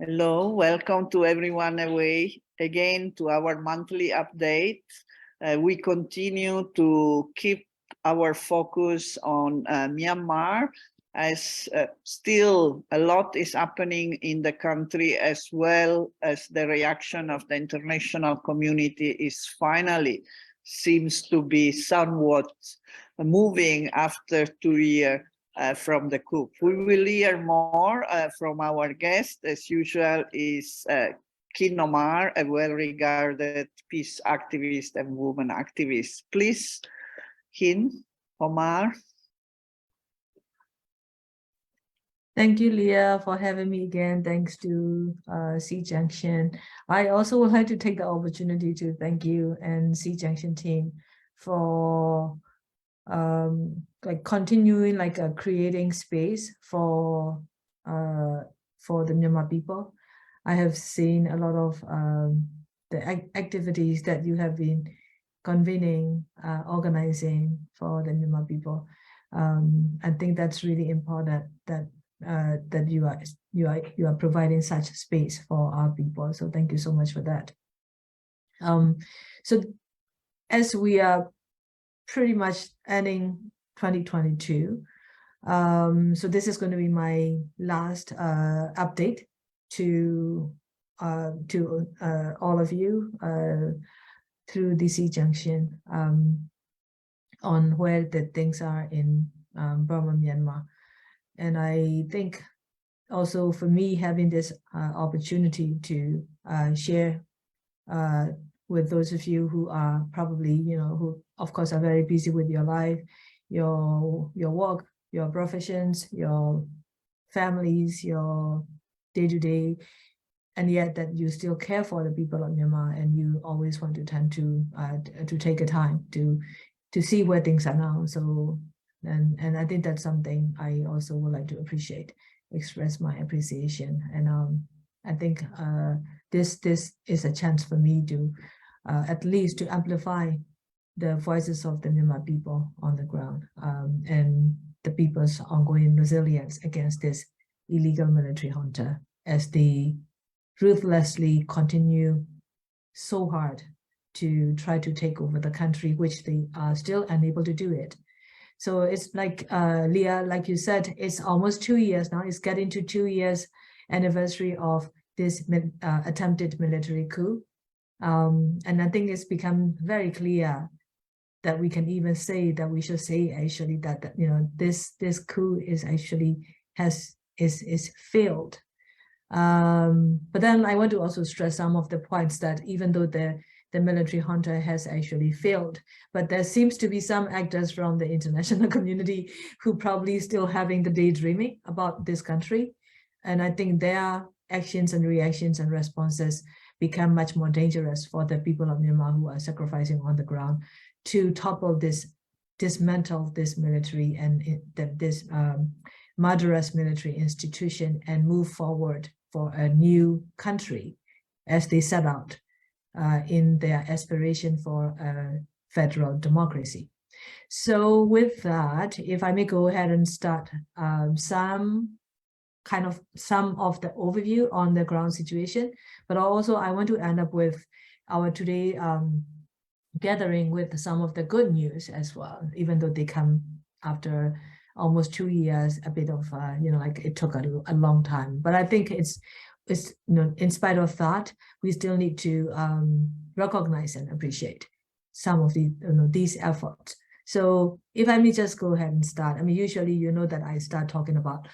Hello, welcome to everyone away again to our monthly update. We continue to keep our focus on Myanmar as still a lot is happening in the country, as well as the reaction of the international community is finally seems to be somewhat moving after 2 years from the coup. We will hear more from our guest, as usual, is Khin Ohmar, a well-regarded peace activist and woman activist. Please, Khin Ohmar. Thank you, Leah, for having me again. Thanks to SEAJunction. I also would like to take the opportunity to thank you and SEAJunction team for continuing creating space for the Myanmar people. I have seen a lot of the activities that you have been convening, organizing for the Myanmar people. I think that's really important that you are providing such space for our people. So thank you so much for that. So as we are pretty much ending 2022, so this is going to be my last update to all of you through the SEAJunction on where the things are in Burma, Myanmar. And I think also for me, having this opportunity to share with those of you who are probably, who of course are very busy with your life, your work, your professions, your families, your day-to-day, and yet that you still care for the people of Myanmar, and you always want to tend to take a time to see where things are now. So and I think that's something I also would like to express my appreciation. And I think this is a chance for me to at least to amplify the voices of the Myanmar people on the ground, and the people's ongoing resilience against this illegal military junta as they ruthlessly continue so hard to try to take over the country, which they are still unable to do it. So it's like, Leah, like you said, it's almost 2 years now. It's getting to 2 years anniversary of this attempted military coup. And I think it's become very clear that we can even say that we should say actually that this coup is actually is failed. But then I want to also stress some of the points that even though the military junta has actually failed, but there seems to be some actors from the international community who probably still having the daydreaming about this country. And I think their actions and reactions and responses become much more dangerous for the people of Myanmar who are sacrificing on the ground to topple dismantle this military and this murderous military institution and move forward for a new country as they set out in their aspiration for a federal democracy. So with that, if I may go ahead and start some of the overview on the ground situation, but also I want to end up with our today gathering with some of the good news as well, even though they come after almost 2 years, a bit of it took a long time. But I think it's in spite of that, we still need to recognize and appreciate some of the these efforts. So if I may just go ahead and start. I mean, usually that I start talking about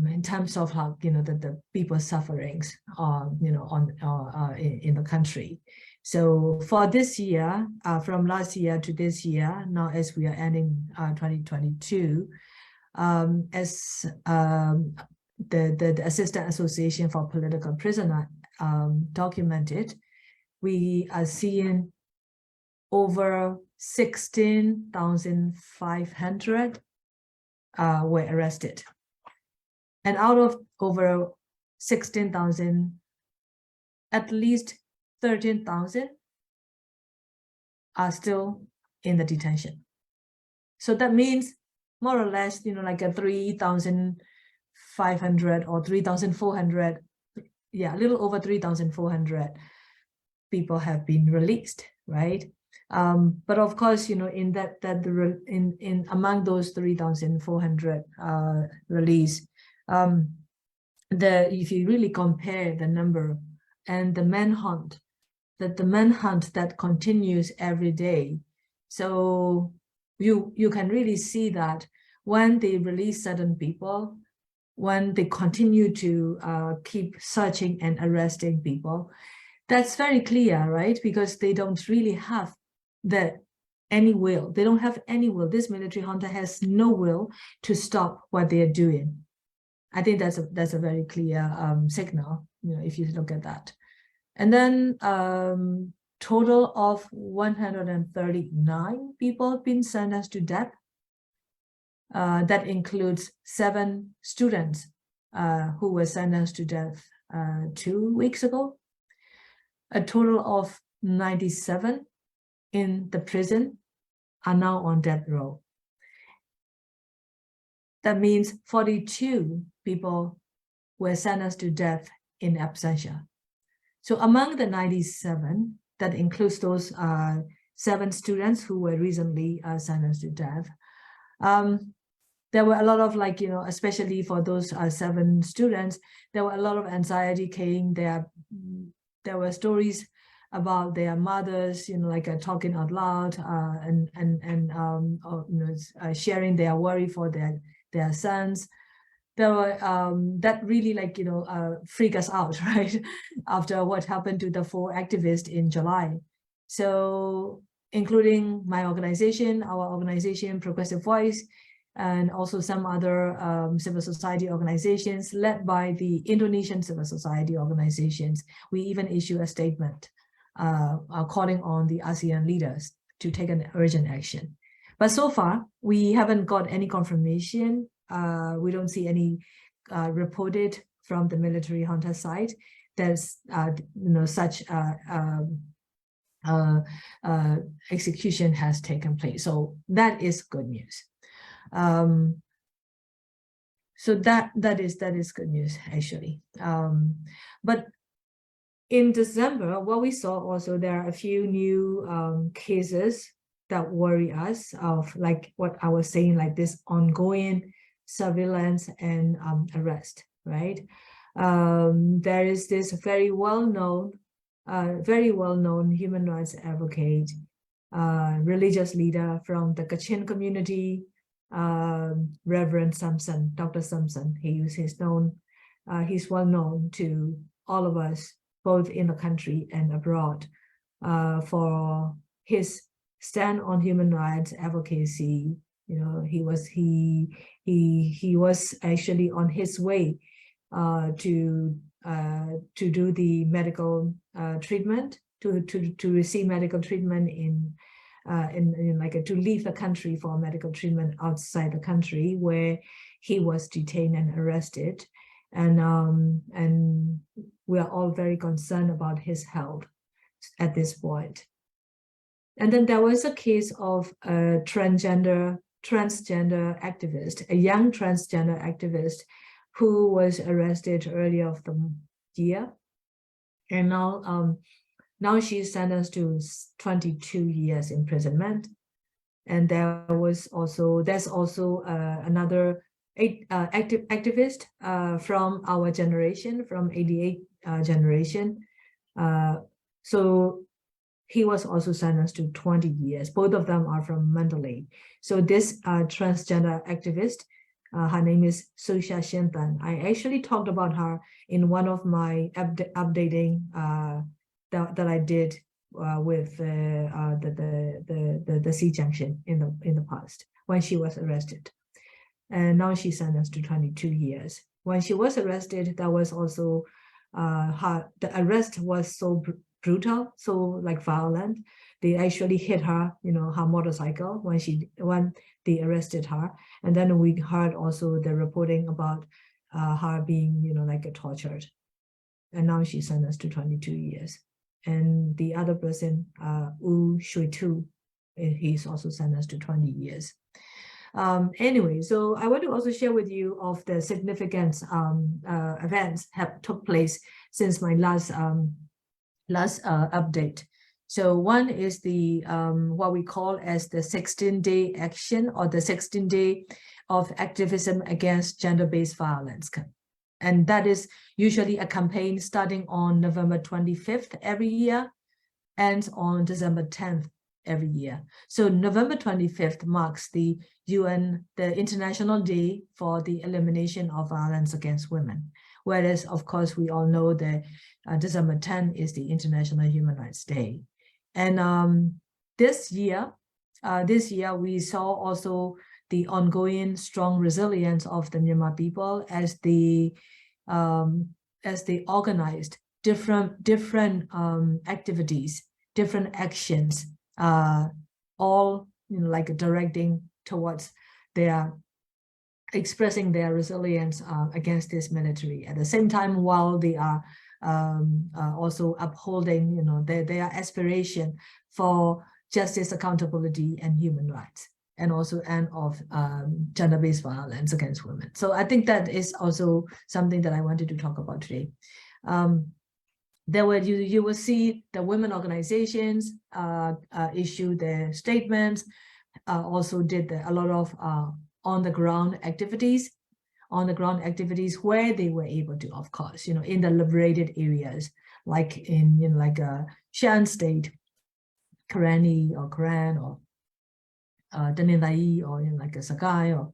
in terms of how the people's sufferings in the country. So for this year, from last year to this year, now as we are ending 2022, as the Assistant Association for Political Prisoner documented, we are seeing over 16,500 were arrested. And out of over 16,000, at least 13,000 are still in the detention. So that means more or less, like a 3,000 3,500 or 3,400, yeah, a little over 3,400 people have been released, right? But of course, you know, in among those 3,400 release, if you really compare the number and the manhunt, the manhunt that continues every day, so you can really see that when they release certain people, when they continue to keep searching and arresting people, that's very clear, right? Because they don't really have any will. They don't have any will. This military junta has no will to stop what they are doing. I think that's a very clear signal, you know, if you look at that. And then total of 139 people have been sentenced to death. That includes 7 students who were sentenced to death 2 weeks ago. A total of 97 in the prison are now on death row. That means 42 people were sentenced to death in absentia. So among the 97, that includes those 7 students who were recently sentenced to death. There were a lot of, like, you know, especially for those 7 students, there were a lot of anxiety came. There were stories about their mothers, you know, like talking out loud and sharing their worry for their sons. There were that really, like, you know, freak us out, right? After what happened to the 4 activists in July. So including my organization, our organization, Progressive Voice, and also some other civil society organizations led by the Indonesian civil society organizations. We even issue a statement calling on the ASEAN leaders to take an urgent action. But so far, we haven't got any confirmation. We don't see any reported from the military junta side there's such execution has taken place. So that is good news. So that is good news, actually. But in December, what we saw also, there are a few new cases that worry us, of like what I was saying, like this ongoing surveillance and arrest, right? There is this very well-known human rights advocate, religious leader from the Khin community, Reverend Samson, Dr. Samson. He's well known to all of us, both in the country and abroad, for his stand on human rights advocacy. You know, he was actually on his way to do the medical treatment, to receive medical treatment in to leave the country for medical treatment outside the country, where he was detained and arrested, and we are all very concerned about his health at this point. And then there was a case of a transgender activist, a young transgender activist, who was arrested earlier of the year, and now she's sentenced to 22 years imprisonment. And there's also another activist from our generation, from 88 generation. So he was also sentenced to 20 years. Both of them are from Mandalay. So this transgender activist, her name is Sciortino. I actually talked about her in one of my updating that I did with the SEA Junction in the past, when she was arrested, and now she's sentenced to 22 years. When she was arrested, that was also the arrest was so brutal, so like violent. They actually hit her, her motorcycle when they arrested her, and then we heard also the reporting about her being, tortured, and now she's sentenced to 22 years. And the other person, Shui Tu, he's also sentenced to 20 years. Anyway, so I want to also share with you of the significant events have took place since my last update. So one is the what we call as the 16-day action, or the 16-day of activism against gender-based violence. And that is usually a campaign starting on November 25th every year and on December 10th every year. So November 25th marks the UN, the International Day for the Elimination of Violence Against Women. Whereas, of course, we all know that December 10th is the International Human Rights Day. And this year we saw also the ongoing strong resilience of the Myanmar people as they organized different activities, different actions, all like directing towards their expressing their resilience against this military. At the same time, while they are also upholding, their aspiration for justice, accountability, and human rights, and also end of gender-based violence against women. So I think that is also something that I wanted to talk about today. There were you will see the women organizations issue their statements, also did a lot of on-the-ground activities where they were able to, of course, in the liberated areas, like in Shan State, Karenni or Karen, or Danilai, or like a Sakai, or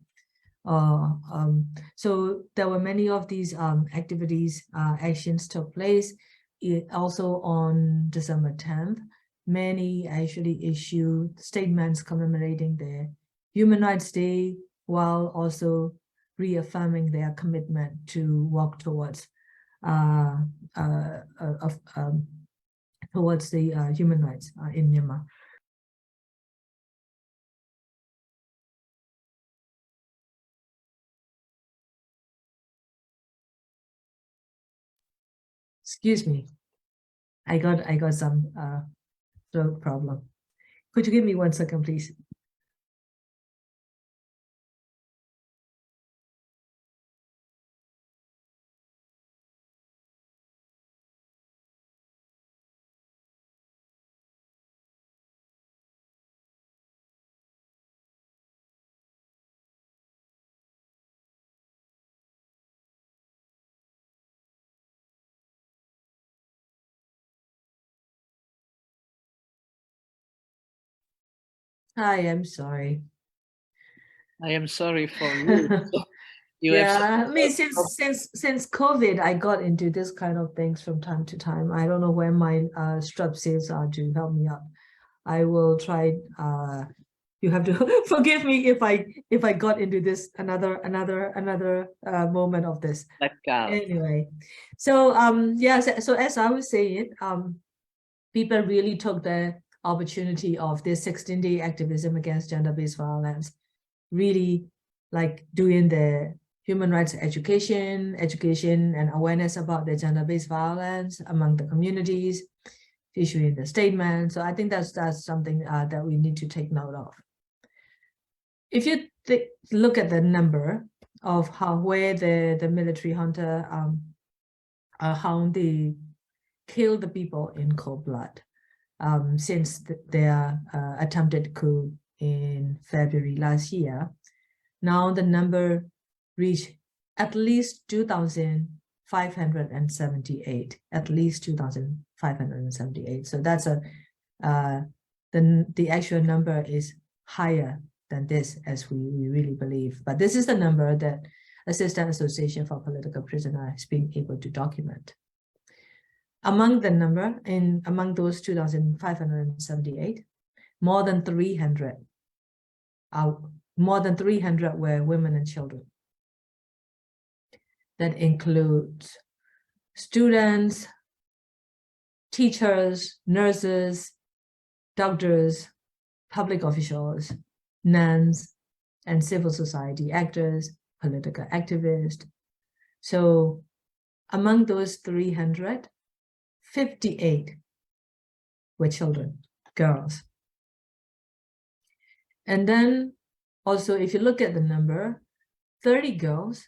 so there were many of these activities, actions took place. Also on December 10th, many actually issued statements commemorating the Human Rights Day, while also reaffirming their commitment to work towards towards the human rights in Myanmar. Excuse me, I got some throat problem. Could you give me 1 second, please? Hi, I'm sorry. I am sorry for you. Yeah, I mean, since COVID, I got into this kind of things from time to time. I don't know where my strap sales are to help me out. I will try. You have to forgive me if I got into this another moment of this. Anyway, so yeah, so as I was saying, people really took the opportunity of this 16-day activism against gender-based violence, really like doing the human rights education and awareness about the gender-based violence among the communities, issuing the statement. So I think that's something that we need to take note of. If you look at the number of where the military junta how they kill the people in cold blood since their attempted coup in February last year, now the number reached at least 2,578, at least 2,578. So that's the actual number is higher than this, as we really believe. But this is the number that Assistant Association for Political Prisoners has been able to document. Among the number, among those 2,578, more than 300 were women and children. That includes students, teachers, nurses, doctors, public officials, nuns, and civil society actors, political activists. So among those 358 were children, girls. And then also, if you look at the number, 30 girls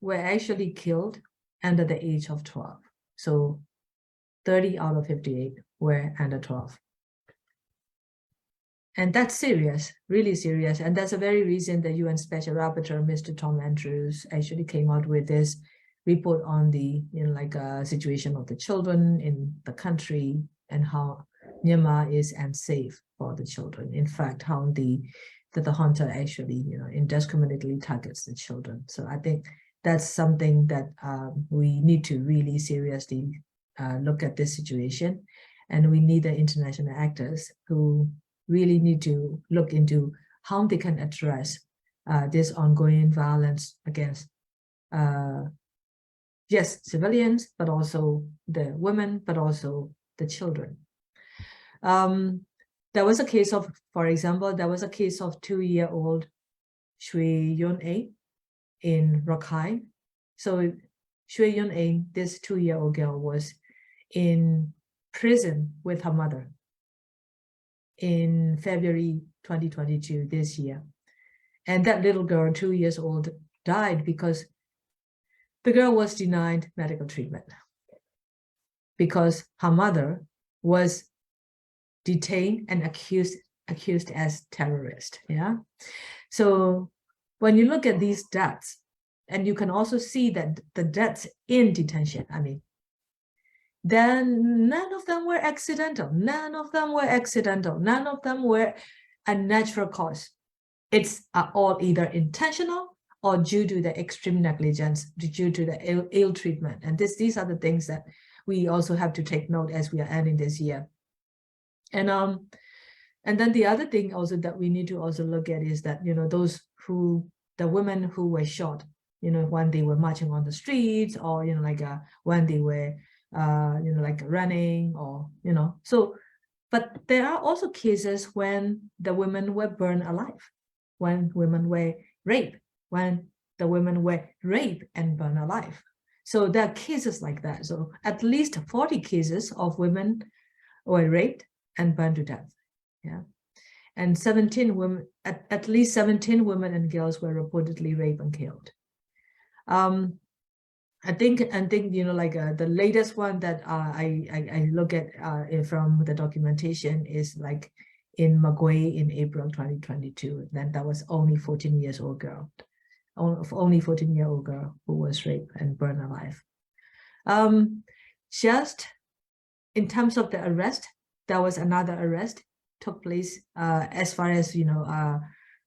were actually killed under the age of 12. So 30 out of 58 were under 12. And that's serious, really serious. And that's the very reason the UN Special Rapporteur, Mr. Tom Andrews, actually came out with this report on the situation of the children in the country and how Myanmar is unsafe for the children. In fact, how the junta actually indiscriminately targets the children. So I think that's something that we need to really seriously look at this situation, and we need the international actors who really need to look into how they can address this ongoing violence against yes, civilians, but also the women, but also the children. There was a case of, for example, there was a case of 2-year-old Shui Yun-A in Rakhine. So Shui Yun-A, this 2-year-old girl, was in prison with her mother in February 2022, this year. And that little girl, 2 years old, died because the girl was denied medical treatment because her mother was detained and accused as terrorist. Yeah. So when you look at these deaths, and you can also see that the deaths in detention, I mean, then none of them were accidental. None of them were accidental. None of them were a natural cause. It's all either intentional or due to the extreme negligence, due to the ill treatment. And these are the things that we also have to take note as we are ending this year. And then the other thing also that we need to also look at is that, the women who were shot, when they were marching on the streets, or, when they were, running, or, so, but there are also cases when the women were burned alive, when women were raped, when the women were raped and burned alive. So there are cases like that. So at least 40 cases of women were raped and burned to death. Yeah. And 17 women, at least 17 women and girls were reportedly raped and killed. I think the latest one that I look at from the documentation is like in Magway in April 2022. Then that was only 14-year-old girl, only 14-year-old girl who was raped and burned alive. Just in terms of the arrest, there was another arrest took place as far as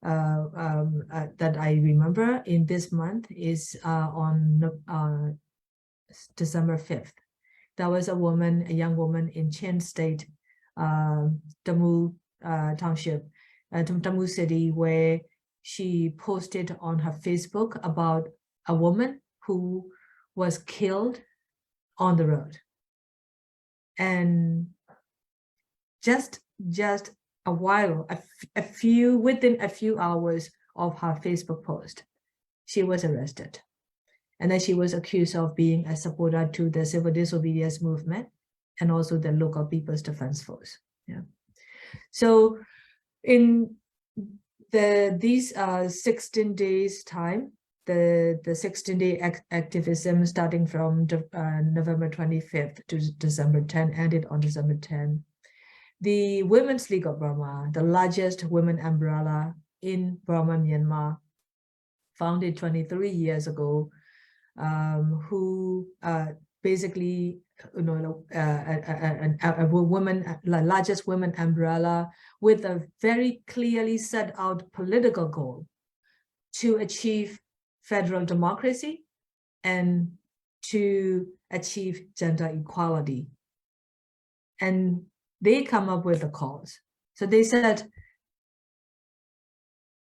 that I remember in this month is on December 5th. There was a young woman in Khin State, Tamu Township, Tamu City, where she posted on her Facebook about a woman who was killed on the road. And just a while, within a few hours of her Facebook post, she was arrested. And then she was accused of being a supporter to the civil disobedience movement and also the local People's Defense Force. Yeah. So in these 16 days time, the 16-day activism starting from November 25th to December 10 ended on December 10. The Women's League of Burma, the largest women umbrella in Burma, Myanmar, founded 23 years ago, who basically, a largest women umbrella with a very clearly set out political goal to achieve federal democracy and to achieve gender equality. And they come up with a cause. So they said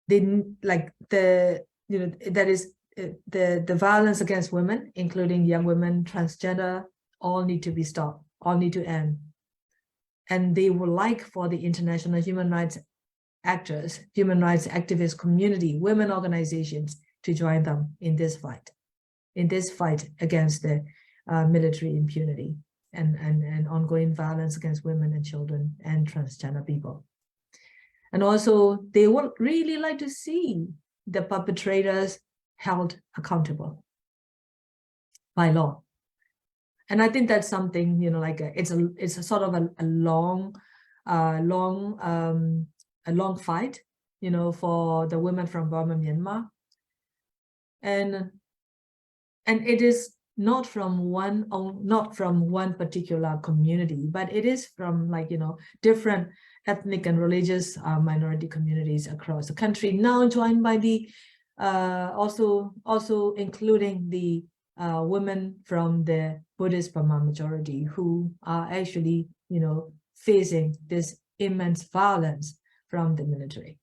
the violence against women, including young women, transgender, all need to be stopped, all need to end. And they would like for the international human rights actors, human rights activist community, women organizations to join them in this fight against the military impunity and ongoing violence against women and children and transgender people. And also they would really like to see the perpetrators held accountable by law. And I think that's something, you know, like it's a sort of a long fight, you know, for the women from Burma, Myanmar. And it is not from one particular community, but it is from, like, you know, different ethnic and religious minority communities across the country, now joined by the also including the women from the Buddhist Burma majority, who are actually, you know, facing this immense violence from the military.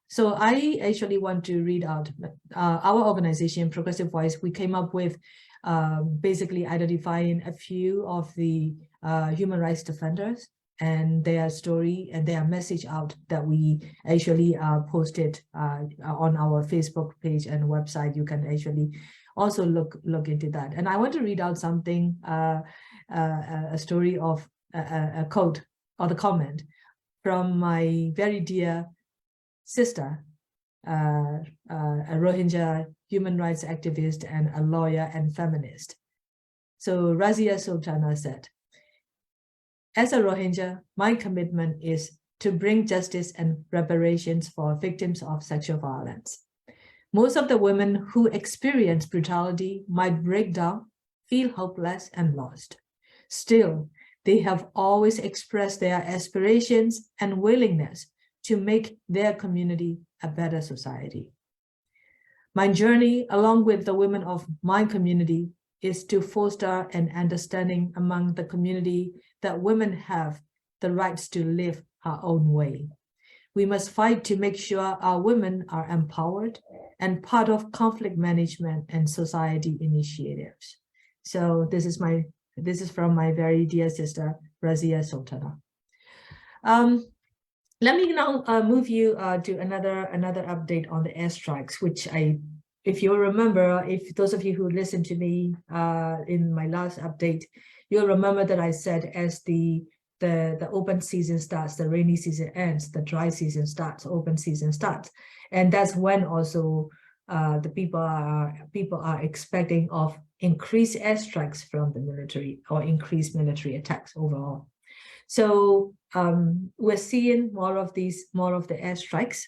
So I actually want to read out our organization, Progressive Voice. We came up with basically identifying a few of the human rights defenders and their story and their message out that we actually posted on our Facebook page and website. You can actually also look into that. And I want to read out something, a story of a quote or the comment from my very dear sister, a Rohingya human rights activist and a lawyer and feminist. So Rosalia Sultana said, "As a Rohingya, my commitment is to bring justice and reparations for victims of sexual violence. Most of the women who experience brutality might break down, feel hopeless and lost. Still, they have always expressed their aspirations and willingness to make their community a better society. My journey, along with the women of my community, is to foster an understanding among the community that women have the rights to live our own way. We must fight to make sure our women are empowered and part of conflict management and society initiatives." So this is from my very dear sister, Rosalia Sultana. Let me now move you to another update on the airstrikes, which if you remember, if those of you who listened to me in my last update, you'll remember that I said as the open season starts, the rainy season ends, the dry season starts, open season starts, and that's when also the people are expecting of increased airstrikes from the military or increased military attacks overall. So we're seeing more of the airstrikes,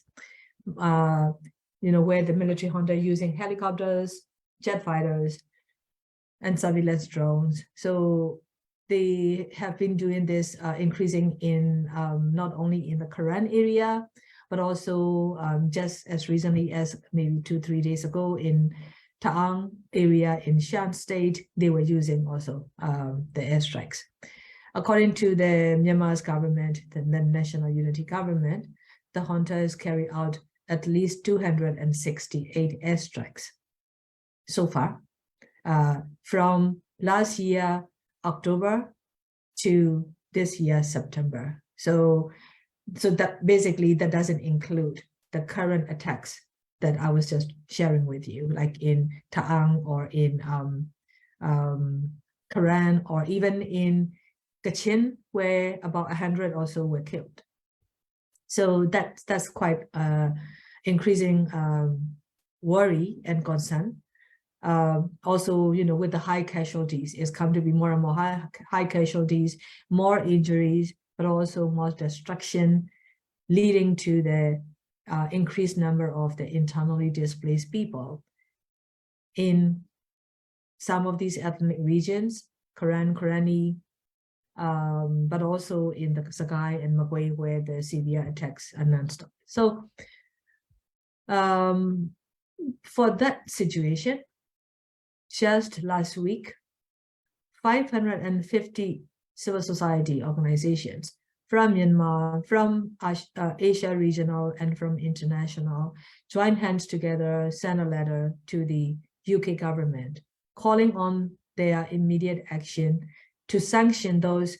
you know, where the military junta using helicopters, jet fighters, and surveillance drones. So they have been doing this, increasing in not only in the Khin area, but also just as recently as maybe 2-3 days ago in Taang area in Shan State, they were using also the airstrikes. According to the Myanmar's government, the National Unity Government, the junta has carried out at least 268 airstrikes so far, from last year, October, to this year, September. So that basically that doesn't include the current attacks that I was just sharing with you, like in Taang or in Khin, or even in Khin, where about 100 or so were killed. So that's quite increasing worry and concern. Also, you know, with the high casualties, it's come to be more and more high casualties, more injuries, but also more destruction, leading to the increased number of the internally displaced people in some of these ethnic regions, Khin, but also in the Sagai and Magway, where the severe attacks are non-stop. So for that situation, just last week, 550 civil society organizations from Myanmar, from Asia regional, and from international joined hands together, sent a letter to the UK government calling on their immediate action to sanction those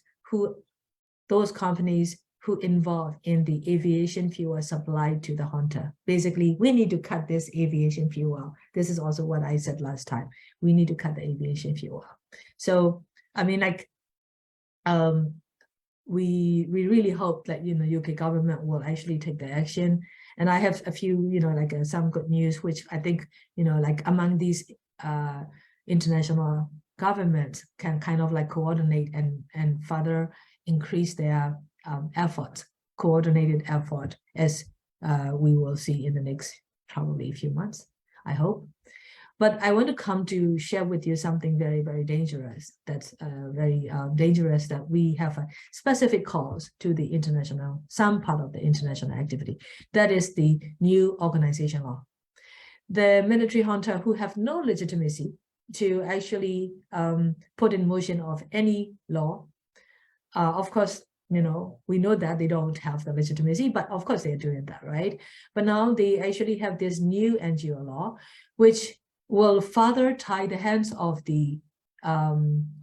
companies who involved in the aviation fuel supply to the junta. Basically, we need to cut this aviation fuel. This is also what I said last time. We need to cut the aviation fuel. So, I mean, like, we really hope that, you know, UK government will actually take the action. And I have a few, you know, like some good news, which I think, you know, like among these international governments can kind of like coordinate and further increase their coordinated effort, as we will see in the next probably few months, I hope. But I want to come to share with you something very, very dangerous. That's very dangerous, that we have a specific cause to the international, some part of the international activity. That is the new organization law. The military junta, who have no legitimacy to actually put in motion of any law. Of course, you know, we know that they don't have the legitimacy, but of course they're doing that, right? But now they actually have this new NGO law, which will further tie the hands of the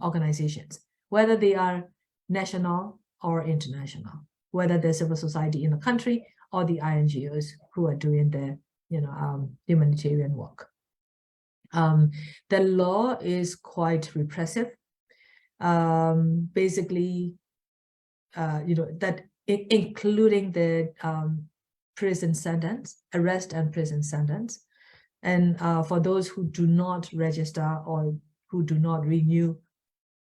organizations, whether they are national or international, whether they're civil society in the country or the INGOs who are doing the, you know, humanitarian work. The law is quite repressive. Basically, you know, that including the prison sentence, arrest and prison sentence. And for those who do not register or who do not renew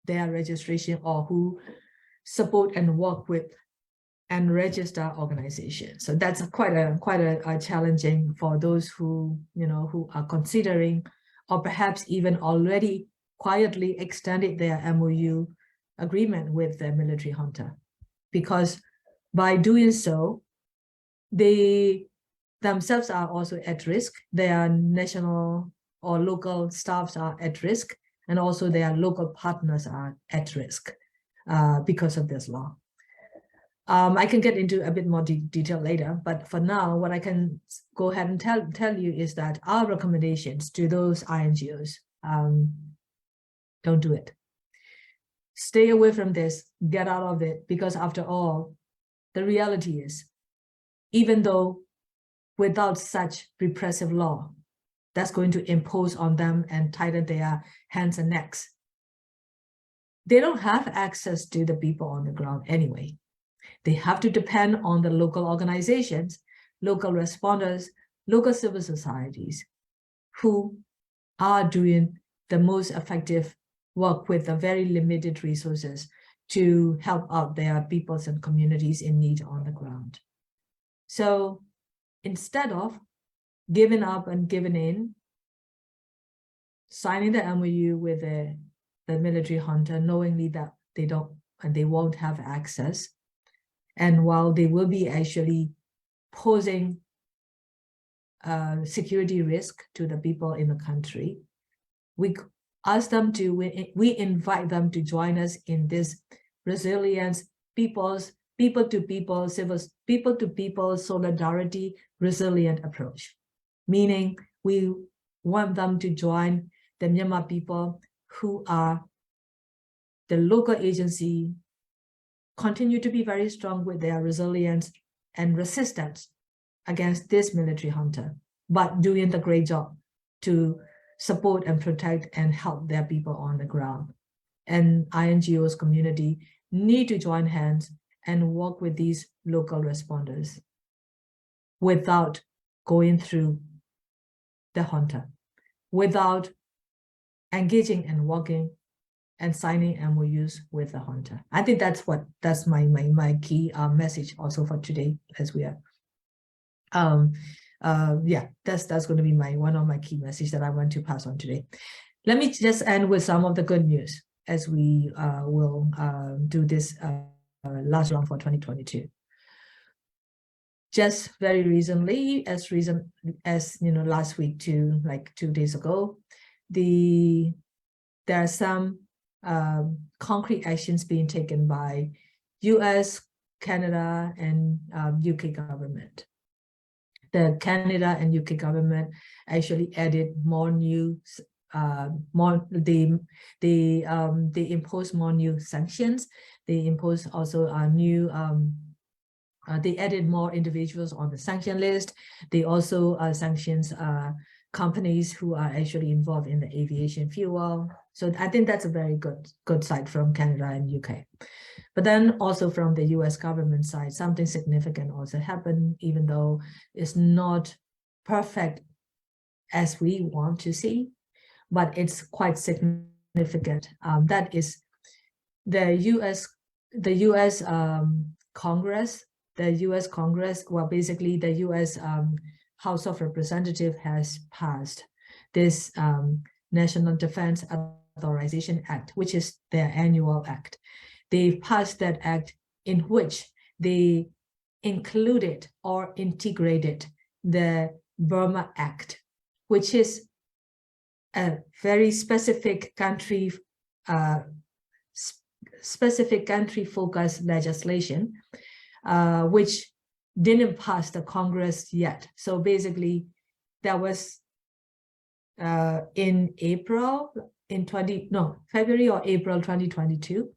their registration, or who support and work with and register organizations. So that's quite a challenging for those who, you know, who are considering, or perhaps even already quietly extended their MOU agreement with the military junta. Because by doing so, they themselves are also at risk. Their national or local staffs are at risk, and also their local partners are at risk because of this law. I can get into a bit more detail later, but for now, what I can go ahead and tell you is that our recommendations to those INGOs, don't do it. Stay away from this, get out of it, because after all, the reality is, even though without such repressive law that's going to impose on them and tighten their hands and necks, they don't have access to the people on the ground anyway. They have to depend on the local organizations, local responders, local civil societies, who are doing the most effective work with the very limited resources to help out their peoples and communities in need on the ground. So instead of giving up and giving in, signing the MOU with the military junta, knowingly that they don't and they won't have access, and while they will be actually posing security risk to the people in the country, we ask them to, we invite them to join us in this resilience, people-to-people solidarity resilient approach. Meaning we want them to join the Myanmar people who are the local agency, continue to be very strong with their resilience and resistance against this military junta, but doing the great job to support and protect and help their people on the ground. And INGOs community need to join hands and work with these local responders without going through the junta, without engaging and working and signing MOUs with the junta. I think that's my key message also for today, as we are. Yeah, that's going to be one of my key messages that I want to pass on today. Let me just end with some of the good news as we will do this last round for 2022. Just very recently, as you know, last week to like 2 days ago, there are some concrete actions being taken by US, Canada, and UK government. The Canada and UK government actually added more new, they imposed more new sanctions. They imposed also a new, they added more individuals on the sanction list. They also sanctions companies who are actually involved in the aviation fuel So I think that's a very good side from Canada and UK. But then also from the US government side, something significant also happened, even though it's not perfect as we want to see, but it's quite significant. That is the US Congress, well, basically the US House of Representatives has passed this National Defense Authorization Act, which is their annual act. They passed that act in which they included or integrated the Burma Act, which is a very specific country focused legislation, which didn't pass the Congress yet. So basically, that was in February or April 2022.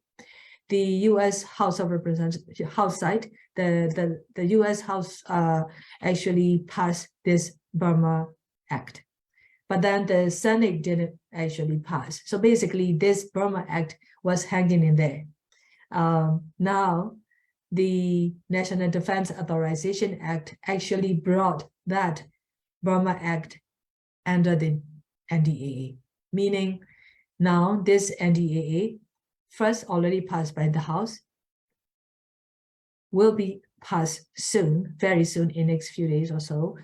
The U.S. House of Representatives, House side, the U.S. House actually passed this Burma Act, but then the Senate didn't actually pass. So basically, this Burma Act was hanging in there. Now, the National Defense Authorization Act actually brought that Burma Act under the NDAA, meaning now this NDAA, first already passed by the House, will be passed soon, very soon, in next few days or so,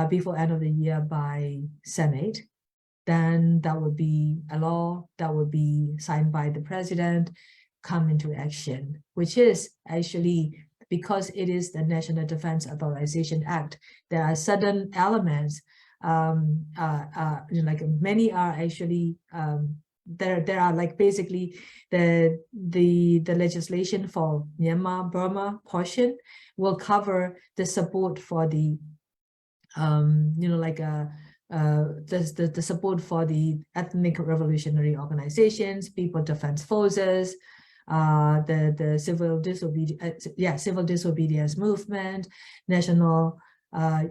before end of the year by Senate. Then that would be a law that would be signed by the president, come into action, which is actually, because it is the National Defense Authorization Act, there are certain elements, like many are actually, there are like basically the legislation for Myanmar, Burma portion will cover the support for the, the support for the ethnic revolutionary organizations, People Defense Forces, the civil disobedience movement, National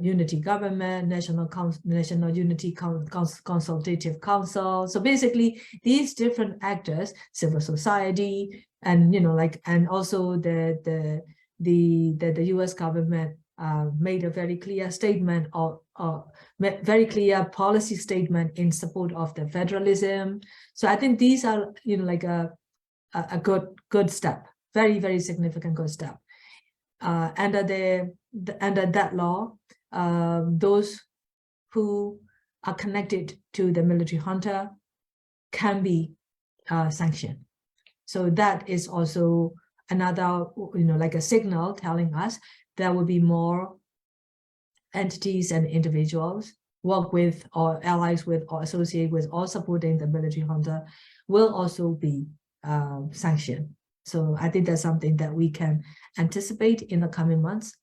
Unity Government, National Unity Consultative Council. So basically, these different actors, civil society, and and also the U.S. government made a very clear statement or very clear policy statement in support of the federalism. So I think these are a good step, very significant good step. Under that law, those who are connected to the military junta can be sanctioned. So that is also another, like a signal telling us there will be more entities and individuals work with or allies with or associate with or supporting the military junta will also be sanctioned. So I think that's something that we can anticipate in the coming months.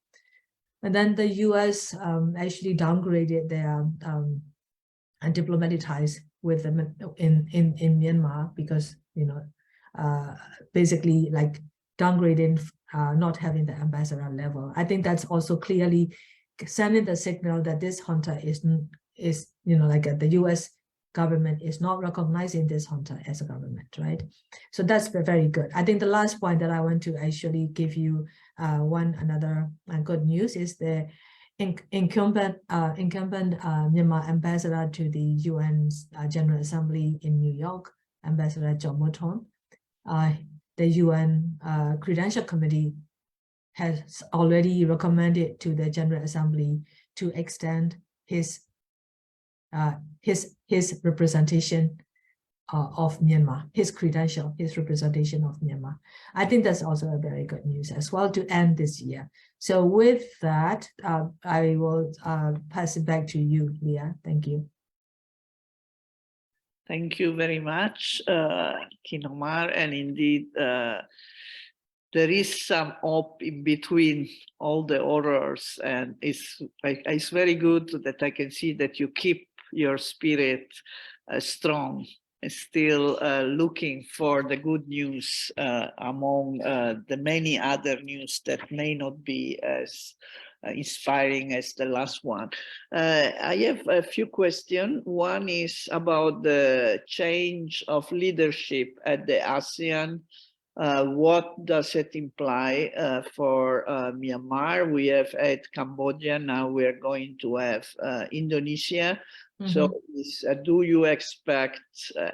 And then the US actually downgraded their diplomatic ties with them in Myanmar because, basically like downgrading, not having the ambassador level. I think that's also clearly sending the signal that this junta is the US government is not recognizing this junta as a government, right? So that's very good. I think the last point that I want to actually give you another good news is the incumbent Myanmar ambassador to the UN General Assembly in New York, Ambassador John Moton. The UN Credential Committee has already recommended to the General Assembly to extend his representation of Myanmar, his representation of Myanmar. I think that's also a very good news as well to end this year. So with that, I will pass it back to you, Leah. Thank you. Thank you very much, Khin Ohmar. And indeed, there is some hope in between all the horrors, and it's very good that I can see that you keep your spirit strong and still looking for the good news among the many other news that may not be as inspiring as the last one. I have a few questions. One is about the change of leadership at the ASEAN. What does it imply for Myanmar? We have had Cambodia, now we're going to have Indonesia. So do you expect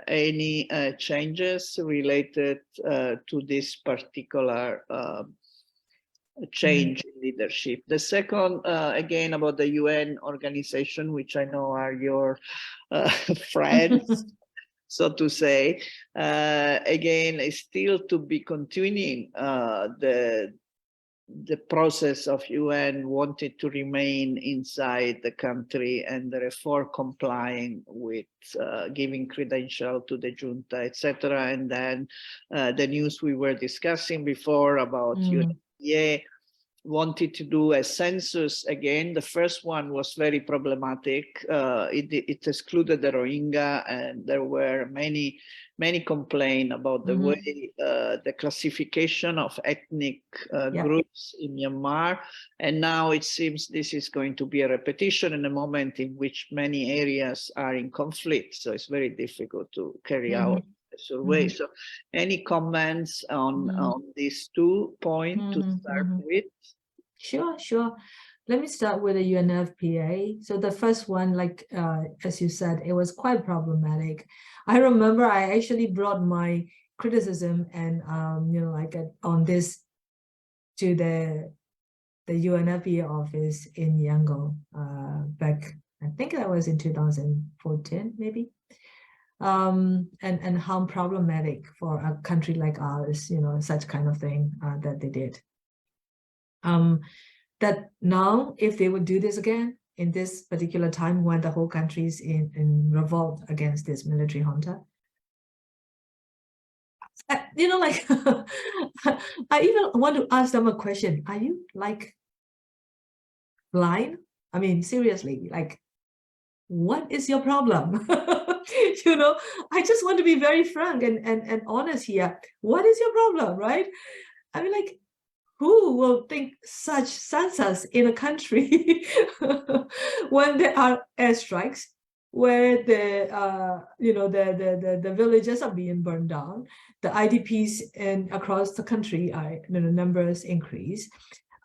any changes related to this particular change in leadership? The second, again, about the UN organization, which I know are your friends, so to say, again, is still to be continuing the process of UN wanted to remain inside the country and therefore complying with giving credential to the junta, etc. And then the news we were discussing before about UNEA wanted to do a census again. The first one was very problematic. It excluded the Rohingya, and there were many complaints about the way the classification of ethnic groups in Myanmar. And now it seems this is going to be a repetition in a moment in which many areas are in conflict. So it's very difficult to carry out a survey. So any comments on these 2 points to start with? Sure. Let me start with the UNFPA. So the first one, like as you said, it was quite problematic. I remember I actually brought my criticism and on this to the UNFPA office in Yangon back, I think that was in 2014 maybe. And how problematic for a country like ours, such kind of thing that they did. That now, if they would do this again in this particular time when the whole country is in revolt against this military junta, I even want to ask them a question. Are you like blind? I mean, seriously, like, what is your problem? I just want to be very frank and honest here. What is your problem, right? I mean, like, who will think such census in a country when there are airstrikes, where the villages are being burned down, the IDPs across the country are numbers increase.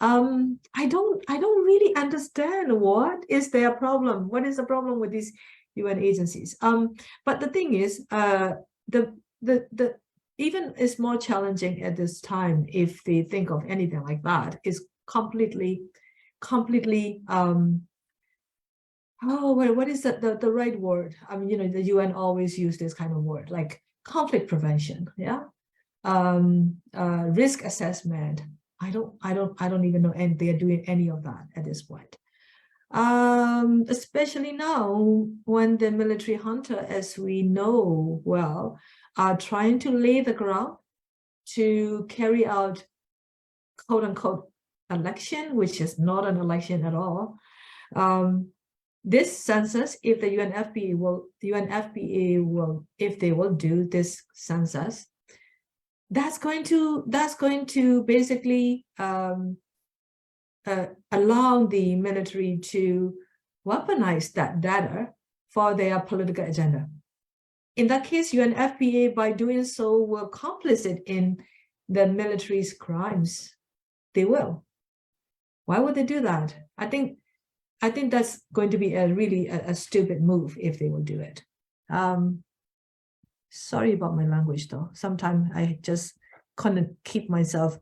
I don't really understand what is their problem. What is the problem with these UN agencies? But the thing is, even is more challenging at this time if they think of anything like that is completely what is the right word? I mean, the UN always use this kind of word like conflict prevention, risk assessment. I don't even know, and they are doing any of that at this point. Especially now when the military junta, as we know well, are trying to lay the ground to carry out quote-unquote election, which is not an election at all. This census, if the UNFPA will, if they will do this census, that's going to basically allow the military to weaponize that data for their political agenda. In that case, UNFPA, by doing so, will complicit in the military's crimes. They will. Why would they do that? I think that's going to be a really stupid move if they will do it. Sorry about my language, though. Sometimes I just couldn't keep myself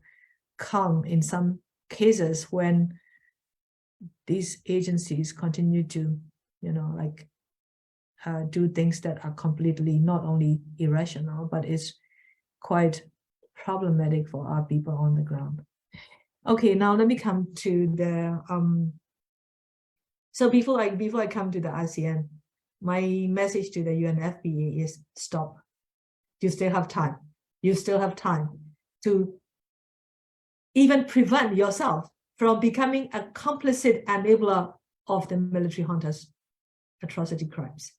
calm in some cases when these agencies continue to, do things that are completely not only irrational, but it's quite problematic for our people on the ground. Okay, now let me come to the so before I come to the ASEAN, my message to the UNFPA is stop. You still have time. You still have time to even prevent yourself from becoming a complicit enabler of the military junta's atrocity crimes.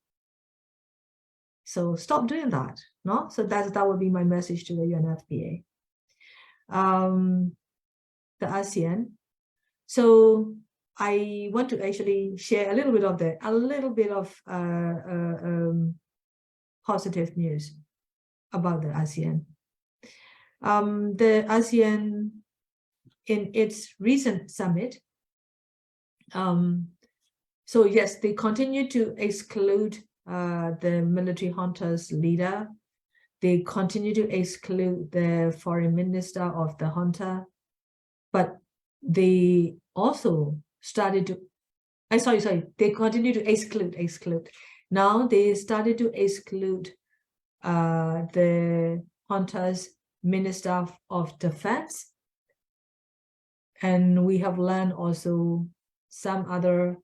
So stop doing that. No, so that would be my message to the UNFPA. The ASEAN. So I want to actually share a little bit of positive news about the ASEAN. The ASEAN, in its recent summit, so yes, they continue to exclude the military junta's leader. They continue to exclude the foreign minister of the junta, but they also started to, they continue to exclude. Now they started to exclude the junta's Minister of Defense. And we have learned also some other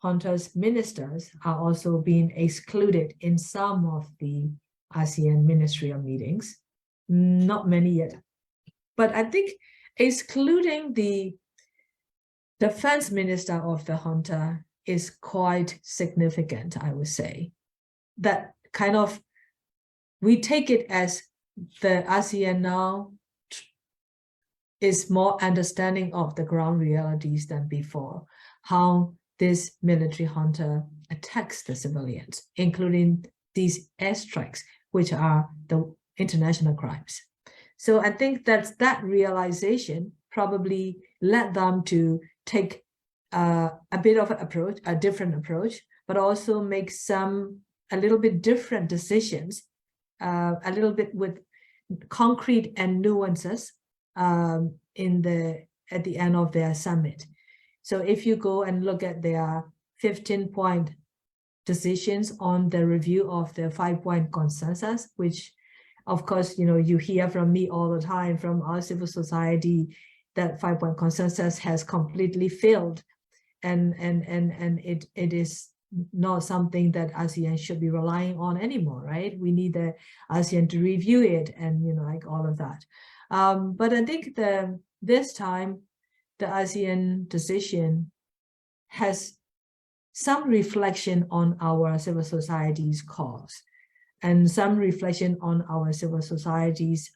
junta's ministers are also being excluded in some of the ASEAN ministerial meetings. Not many yet. But I think excluding the defense minister of the junta is quite significant, I would say. That kind of, we take it as the ASEAN now is more understanding of the ground realities than before, how this military junta attacks the civilians, including these airstrikes, which are the international crimes. So I think that realization probably led them to take a bit of an approach, a different approach, but also make a little bit different decisions, a little bit with concrete and nuances at the end of their summit. So if you go and look at their 15-point decisions on the review of the 5-point consensus, which of course, you hear from me all the time from our civil society that 5-point consensus has completely failed, and it is not something that ASEAN should be relying on anymore, right? We need the ASEAN to review it and like all of that. But I think this time the ASEAN decision has some reflection on our civil society's cause, and some reflection on our civil society's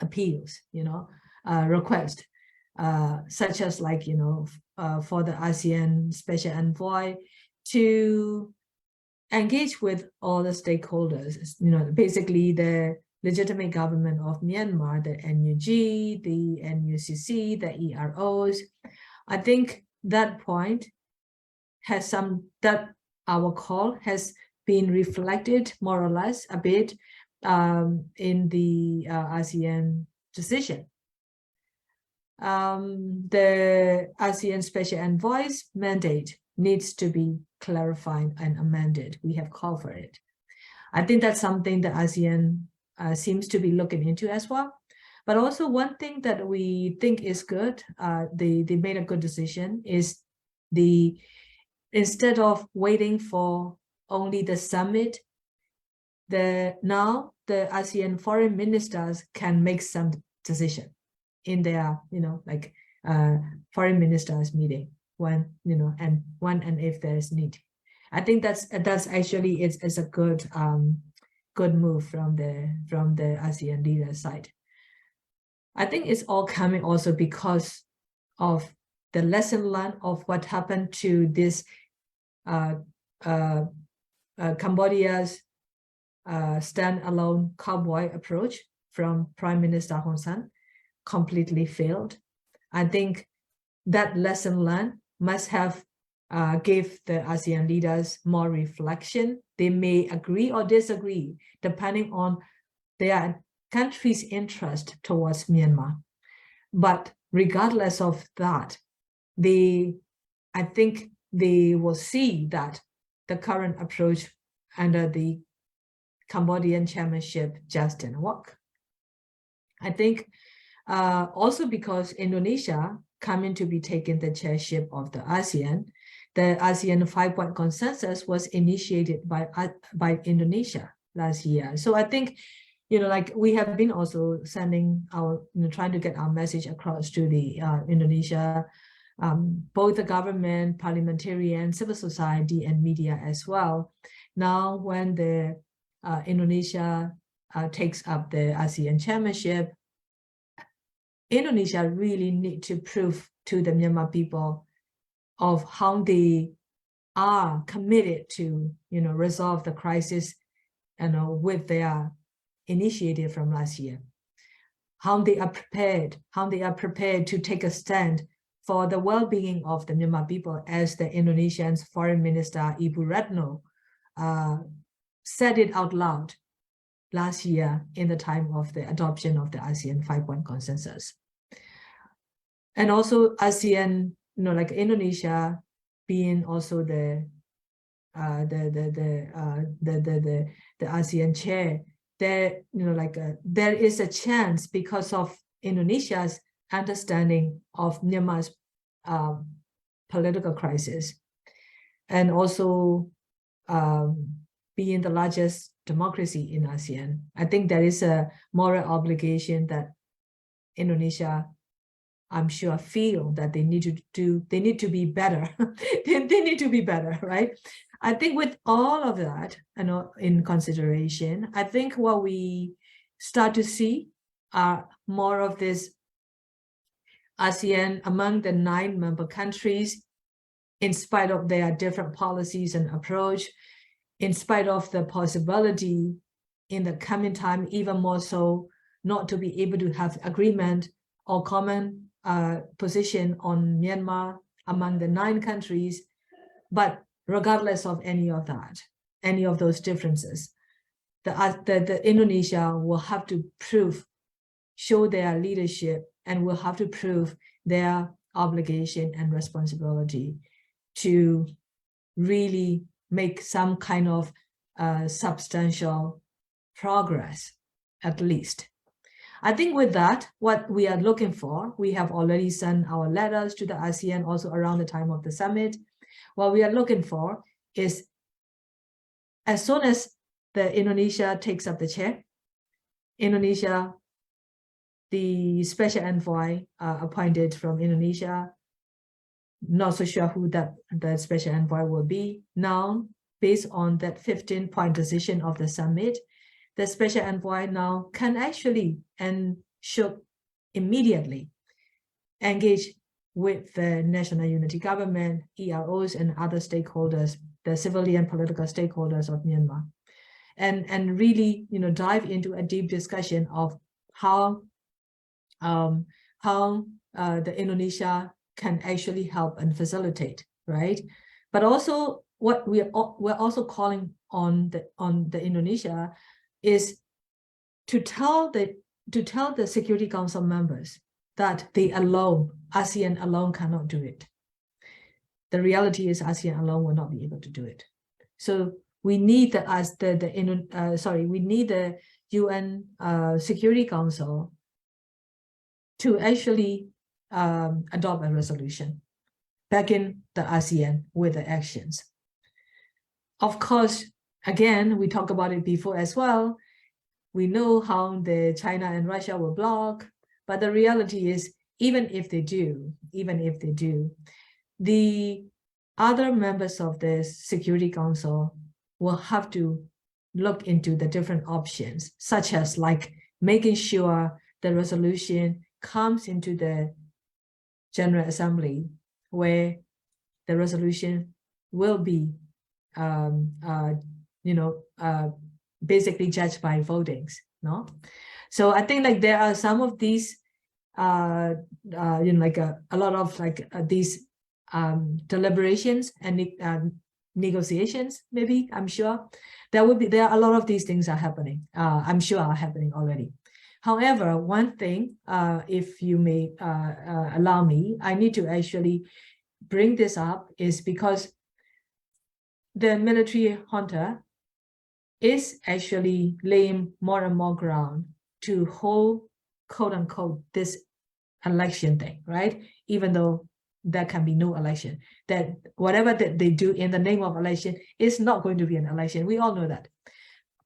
appeals, request, such as for the ASEAN Special Envoy to engage with all the stakeholders, basically the legitimate government of Myanmar, the NUG, the NUCC, the EROs. I think that point has that our call has been reflected more or less a bit in the ASEAN decision. The ASEAN Special Envoy's mandate needs to be clarified and amended. We have called for it. I think that's something that ASEAN seems to be looking into as well. But also one thing that we think is good, they made a good decision, is instead of waiting for only the summit, now the ASEAN foreign ministers can make some decision in their, foreign ministers meeting when, and when and if there's need. I think that's actually it's a good move from the ASEAN leader side. I think it's all coming also because of the lesson learned of what happened to this Cambodia's standalone cowboy approach from Prime Minister Hun Sen completely failed. I think that lesson learned must have give the ASEAN leaders more reflection. They may agree or disagree depending on their country's interest towards Myanmar. But regardless of that, I think they will see that the current approach under the Cambodian chairmanship just didn't work. I think also because Indonesia coming to be taking the chairship of the ASEAN 5-point consensus was initiated by Indonesia last year. So I think, we have been also sending trying to get our message across to the Indonesia, both the government, parliamentarian, civil society, and media as well. Now, when the Indonesia takes up the ASEAN chairmanship, Indonesia really need to prove to the Myanmar people of how they are committed to, resolve the crisis, with their initiative from last year. How they are prepared to take a stand for the well-being of the Myanmar people, as the Indonesian Foreign Minister Ibu Retno said it out loud last year in the time of the adoption of the ASEAN 5-point consensus. And also ASEAN, like Indonesia being also the ASEAN chair, there, there is a chance, because of Indonesia's understanding of Myanmar's political crisis, and also being the largest democracy in ASEAN. I think there is a moral obligation that Indonesia, I'm sure, feel that they need to do. They need to be better. they need to be better, right? I think with all of that, in consideration, I think what we start to see are more of this ASEAN among the 9 member countries, in spite of their different policies and approach, in spite of the possibility in the coming time, even more so, not to be able to have agreement or common position on Myanmar among the 9 countries. But regardless of any of that, any of those differences, the Indonesia will have to show their leadership, and will have to prove their obligation and responsibility to really make some kind of substantial progress, at least. I think with that, what we are looking for, we have already sent our letters to the ASEAN also around the time of the summit. What we are looking for is, as soon as the Indonesia takes up the chair, Indonesia, the special envoy appointed from Indonesia, not so sure who the special envoy will be. Now, based on that 15-point decision of the summit, the special envoy now can actually and should immediately engage with the National Unity Government, EROs, and other stakeholders, the civilian political stakeholders of Myanmar, and really, dive into a deep discussion of how the Indonesia can actually help and facilitate, right? But also, what we're also calling on the Indonesia is to tell the Security Council members that ASEAN alone cannot do it. The reality is ASEAN alone will not be able to do it. So we need the UN Security Council to actually adopt a resolution backing the ASEAN with the actions. Of course, again, we talked about it before as well. We know how the China and Russia will block, but the reality is, even if they do, the other members of the Security Council will have to look into the different options, such as like making sure the resolution comes into the General Assembly, where the resolution will be basically judged by votings, no? So I think like there are some of these a lot of these deliberations and negotiations, maybe, I'm sure there are a lot of these things are happening, I'm sure are happening already. However, one thing, if you may allow me, I need to actually bring this up, is because the military junta is actually laying more and more ground to hold, quote unquote, this election thing, right? Even though there can be no election, that whatever that they do in the name of election is not going to be an election. We all know that.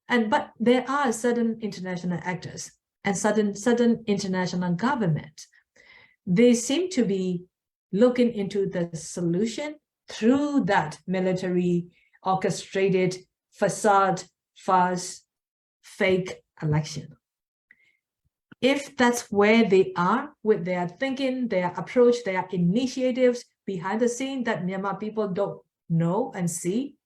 But there are certain international actors and certain international governments. They seem to be looking into the solution through that military orchestrated facade, farce, fake election. if that's where they are with their thinking, their approach, their initiatives behind the scene that Myanmar people don't know and see,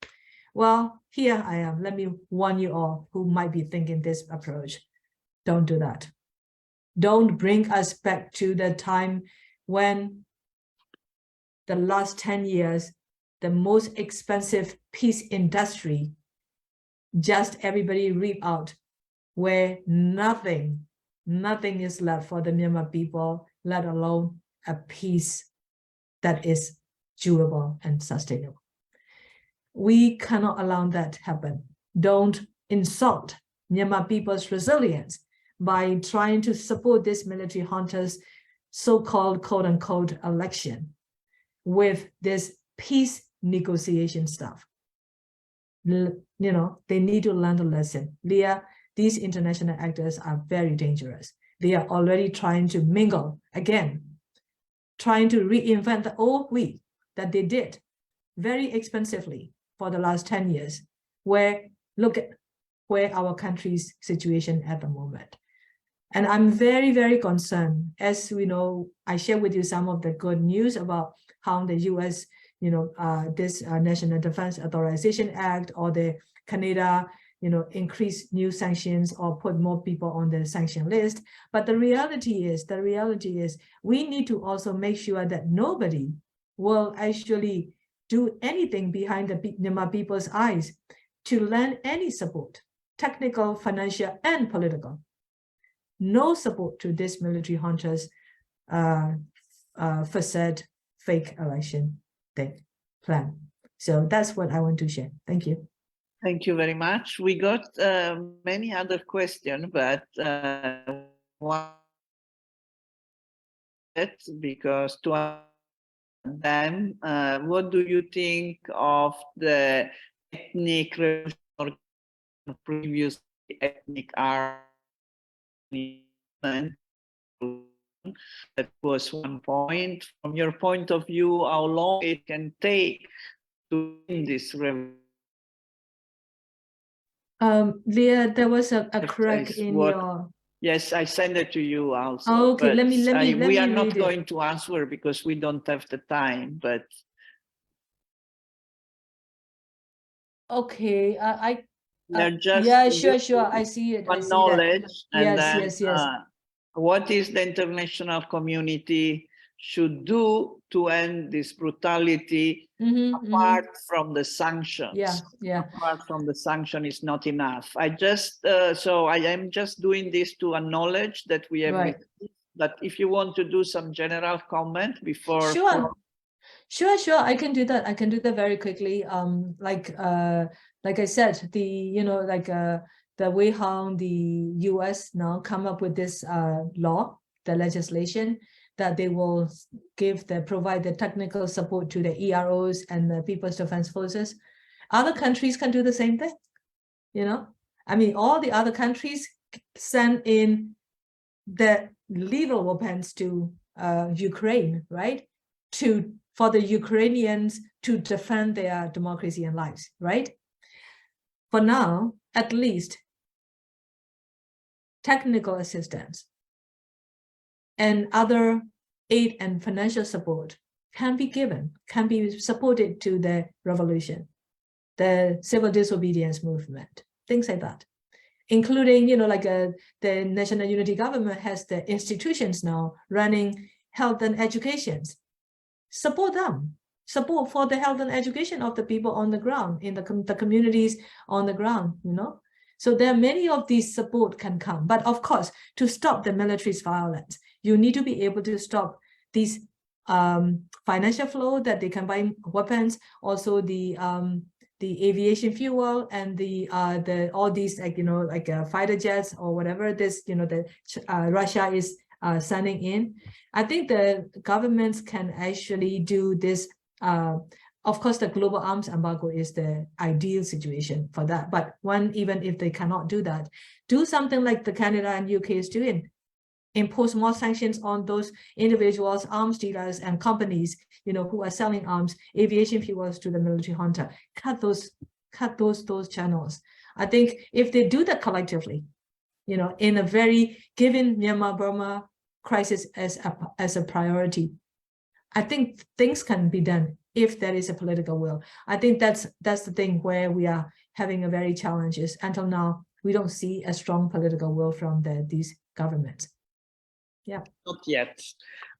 well, here I am. Let me warn you all who might be thinking this approach. Don't do that. Don't bring us back to the time when the last 10 years, the most expensive peace industry, just everybody reap out, where nothing is left for the Myanmar people, let alone a peace that is durable and sustainable. We cannot allow that to happen. Don't insult Myanmar people's resilience by trying to support this military junta's so-called quote-unquote election with this peace negotiation stuff. You know, they need to learn the lesson. These international actors are very dangerous. They are already trying to mingle again, trying to reinvent the old wheel that they did very expensively for the last 10 years, where look at where our country's situation at the moment. And I'm very, very concerned. As we know, I share with you some of the good news about how the US, you know, this National Defense Authorization Act or the Canada, you know, increase new sanctions or put more people on the sanction list. But the reality is we need to also make sure that nobody will actually do anything behind the Myanmar people's eyes to lend any support, technical, financial, and political. No support to this military junta's facade, fake election plan. So that's what I want to share. Thank you. Thank you very much. We got many other questions, but one because to them, what do you think of the ethnic revolution, previous ethnic argument? That was one point. From your point of view, how long it can take to end this revolution? Leah, there was a crack in your... Yes, I send it to you also. Oh, okay, let me we are not going to answer because we don't have the time, but... Okay, just yeah, sure, I see it. Knowledge, and yes. What is the international community should do to end this brutality apart from the sanctions? Yeah. Apart from the sanction is not enough. I am just doing this to acknowledge that we have. Right. But if you want to do some general comment before. Sure. I can do that. I can do that very quickly. Like I said, the way how the US now come up with this law, the legislation, that they will provide the technical support to the EROs and the People's Defense Forces. Other countries can do the same thing. You know, I mean, all the other countries send in the lethal weapons to Ukraine, right? For the Ukrainians to defend their democracy and lives, right? For now, at least, technical assistance and other aid and financial support can be given, can be supported to the revolution, the civil disobedience movement, things like that. Including, the National Unity Government has the institutions now running health and education. Support them. Support for the health and education of the people on the ground, in the communities on the ground, So there are many of these support can come. But of course, to stop the military's violence, you need to be able to stop these financial flow that they can buy weapons, also the aviation fuel and all these fighter jets or whatever this Russia is sending in. I think the governments can actually do this. Of course, the global arms embargo is the ideal situation for that. But even if they cannot do that, do something like the Canada and UK is doing. Impose more sanctions on those individuals, arms dealers, and companies, who are selling arms, aviation fuels to the military junta. Cut those channels. I think if they do that collectively, you know, in a very given Myanmar-Burma crisis as a priority. I think things can be done if there is a political will. I think that's the thing where we are having a very challenges. Until now, we don't see a strong political will from these governments. Yeah. Not yet,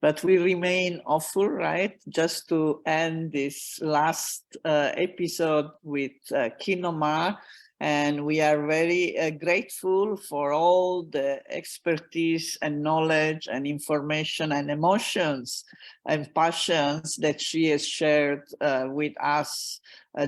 but we remain hopeful, right? Just to end this last episode with Khin Ohmar, and we are very grateful for all the expertise and knowledge and information and emotions and passions that she has shared with us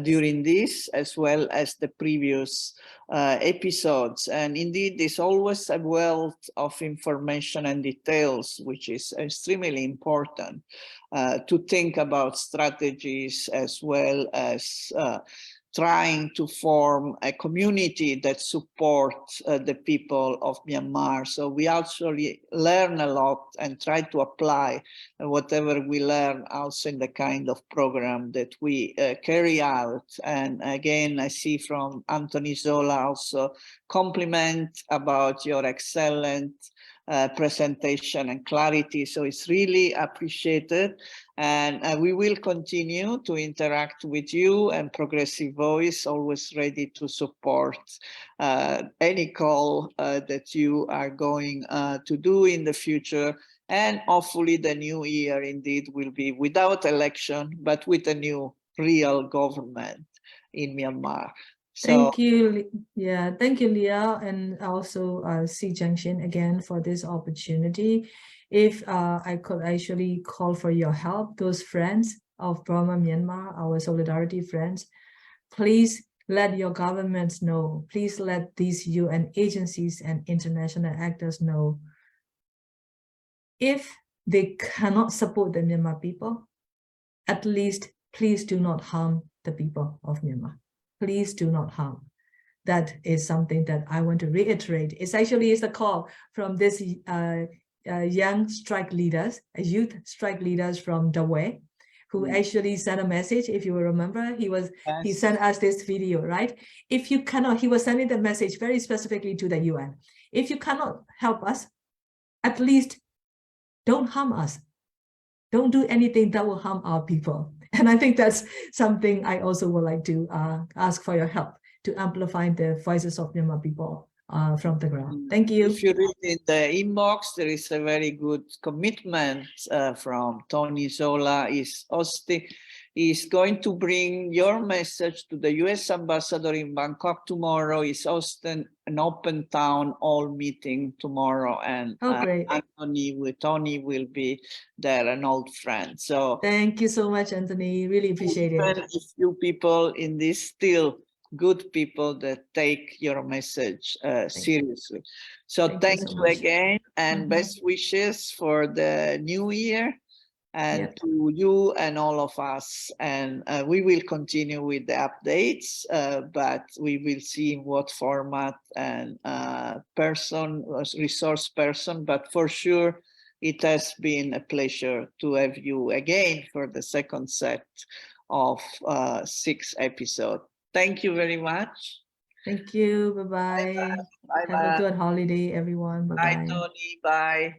during this, as well as the previous episodes. And indeed, there's always a wealth of information and details, which is extremely important to think about strategies, as well as trying to form a community that supports the people of Myanmar. So we actually learn a lot and try to apply whatever we learn also in the kind of program that we carry out. And again, I see from Anthony Zola also compliment about your excellent presentation and clarity. So it's really appreciated. And we will continue to interact with you, and Progressive Voice always ready to support any call that you are going to do in the future. And hopefully the new year indeed will be without election, but with a new real government in Myanmar. So, thank you. Yeah, thank you, Leah, and also SEAJunction again for this opportunity. If I could actually call for your help, those friends of Burma, Myanmar, our solidarity friends, please let your governments know. Please let these UN agencies and international actors know. If they cannot support the Myanmar people, at least please do not harm the people of Myanmar. Please do not harm. That is something that I want to reiterate. It's actually a call from this young strike leaders, youth strike leaders from Dawei, who actually sent a message. If you will remember, he sent us this video, right? If you cannot, he was sending the message very specifically to the UN. If you cannot help us, at least don't harm us. Don't do anything that will harm our people. And I think that's something I also would like to ask for your help to amplify the voices of Myanmar people from the ground. Thank you. If you read in the inbox, there is a very good commitment from Tony Zola. Is going to bring your message to the US ambassador in Bangkok tomorrow. Is hosting an open town hall meeting tomorrow, and Tony will be there, an old friend. So thank you so much, Anthony. Really appreciate it. A few people in this, still good people that take your message seriously. So thank you again, and best wishes for the new year. And to you and all of us, and we will continue with the updates, but we will see in what format and resource person, but for sure it has been a pleasure to have you again for the second set of 6 episodes. Thank you very much. Thank you. Bye-bye. Have a good holiday, everyone. Bye-bye. Bye, Tony. Bye.